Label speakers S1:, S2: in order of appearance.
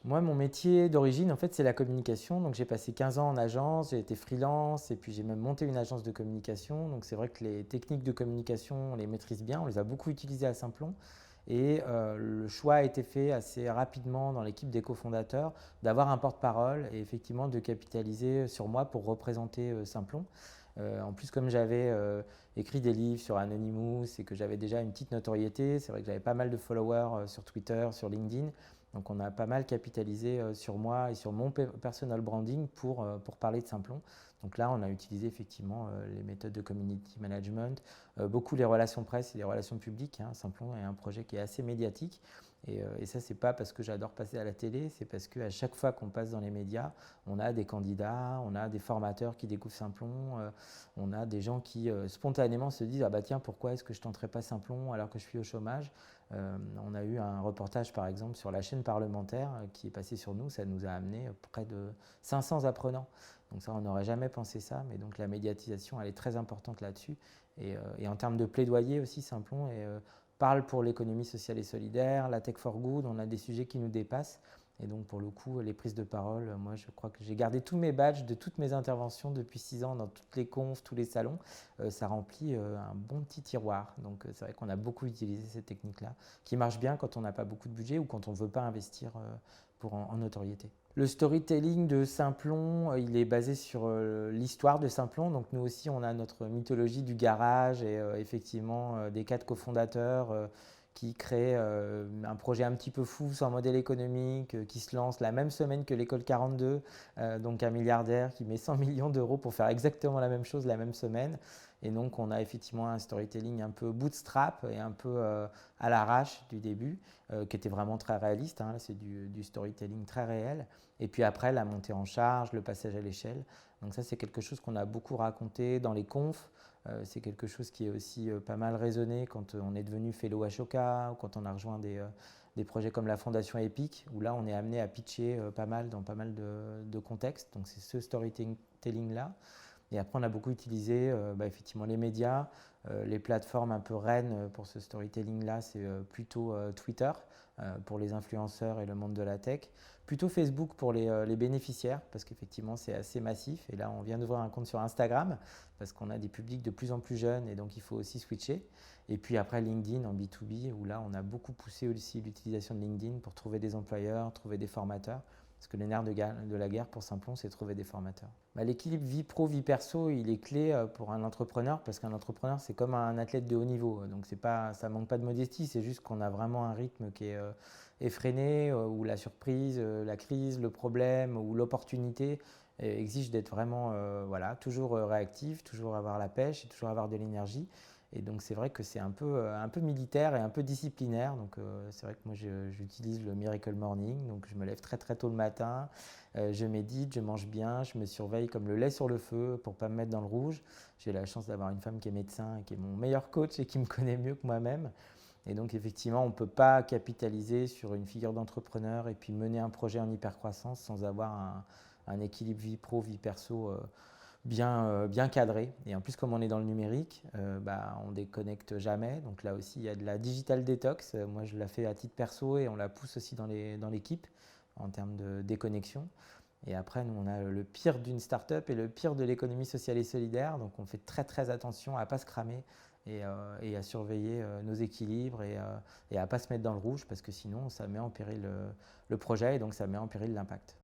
S1: Moi, mon métier d'origine, en fait, c'est la communication. Donc, j'ai passé 15 ans en agence, j'ai été freelance et puis j'ai même monté une agence de communication. Donc, c'est vrai que les techniques de communication, on les maîtrise bien. On les a beaucoup utilisées à Simplon. Et le choix a été fait assez rapidement dans l'équipe des cofondateurs d'avoir un porte-parole et effectivement de capitaliser sur moi pour représenter Simplon. En plus, comme j'avais écrit des livres sur Anonymous et que j'avais déjà une petite notoriété, c'est vrai que j'avais pas mal de followers sur Twitter, sur LinkedIn. Donc on a pas mal capitalisé sur moi et sur mon personal branding pour parler de Simplon. Donc là, on a utilisé effectivement les méthodes de community management, beaucoup les relations presse et les relations publiques. Simplon est un projet qui est assez médiatique. Et ça, c'est pas parce que j'adore passer à la télé, c'est parce qu'à chaque fois qu'on passe dans les médias, on a des candidats, on a des formateurs qui découvrent Simplon, on a des gens qui spontanément se disent ah bah tiens, pourquoi est-ce que je tenterais pas Simplon alors que je suis au chômage. On a eu un reportage par exemple sur la chaîne parlementaire qui est passé sur nous, ça nous a amené près de 500 apprenants. Donc ça, on n'aurait jamais pensé ça, mais donc la médiatisation, elle est très importante là-dessus. Et en termes de plaidoyer aussi, Simplon parle pour l'économie sociale et solidaire, la tech for good, on a des sujets qui nous dépassent. Et donc pour le coup, les prises de parole, moi je crois que j'ai gardé tous mes badges de toutes mes interventions depuis 6 ans dans toutes les confs, tous les salons. Ça remplit un bon petit tiroir. Donc c'est vrai qu'on a beaucoup utilisé cette technique-là, qui marche bien quand on n'a pas beaucoup de budget ou quand on ne veut pas investir en notoriété. Le storytelling de Simplon, il est basé sur l'histoire de Simplon. Donc nous aussi, on a notre mythologie du garage et effectivement des 4 cofondateurs qui créent un projet un petit peu fou, sans modèle économique, qui se lance la même semaine que l'école 42, donc un milliardaire qui met 100 millions d'euros pour faire exactement la même chose la même semaine. Et donc on a effectivement un storytelling un peu bootstrap et un peu à l'arrache du début, qui était vraiment très réaliste. C'est du storytelling très réel. Et puis après, la montée en charge, le passage à l'échelle. Donc ça, c'est quelque chose qu'on a beaucoup raconté dans les confs. C'est quelque chose qui est aussi pas mal résonné quand on est devenu fellow Ashoka ou quand on a rejoint des projets comme la Fondation Epic, où là, on est amené à pitcher pas mal dans pas mal de contextes. Donc c'est ce storytelling-là. Et après, on a beaucoup utilisé effectivement les médias, les plateformes un peu reines pour ce storytelling-là, c'est plutôt Twitter pour les influenceurs et le monde de la tech, plutôt Facebook pour les bénéficiaires, parce qu'effectivement c'est assez massif. Et là, on vient d'ouvrir un compte sur Instagram, parce qu'on a des publics de plus en plus jeunes, et donc il faut aussi switcher. Et puis après LinkedIn en B2B, où là, on a beaucoup poussé aussi l'utilisation de LinkedIn pour trouver des employeurs, trouver des formateurs. Parce que le nerf de la guerre pour Simplon, c'est trouver des formateurs. L'équilibre vie pro, vie perso, il est clé pour un entrepreneur parce qu'un entrepreneur, c'est comme un athlète de haut niveau. Donc ça ne manque pas de modestie, c'est juste qu'on a vraiment un rythme qui est effréné, où la surprise, la crise, le problème ou l'opportunité exige d'être vraiment toujours réactif, toujours avoir la pêche et toujours avoir de l'énergie. Et donc c'est vrai que c'est un peu militaire et un peu disciplinaire. Donc c'est vrai que moi j'utilise le Miracle Morning. Donc je me lève très très tôt le matin, je médite, je mange bien, je me surveille comme le lait sur le feu pour ne pas me mettre dans le rouge. J'ai la chance d'avoir une femme qui est médecin et qui est mon meilleur coach et qui me connaît mieux que moi-même. Et donc effectivement, on ne peut pas capitaliser sur une figure d'entrepreneur et puis mener un projet en hypercroissance sans avoir un équilibre vie pro, vie perso bien cadré. Et en plus, comme on est dans le numérique, on déconnecte jamais. Donc là aussi, il y a de la digital detox. Moi, je la fais à titre perso et on la pousse aussi dans l'équipe en termes de déconnexion. Et après, nous, on a le pire d'une start-up et le pire de l'économie sociale et solidaire. Donc, on fait très, très attention à ne pas se cramer et à surveiller nos équilibres et à ne pas se mettre dans le rouge parce que sinon, ça met en péril le projet et donc ça met en péril l'impact.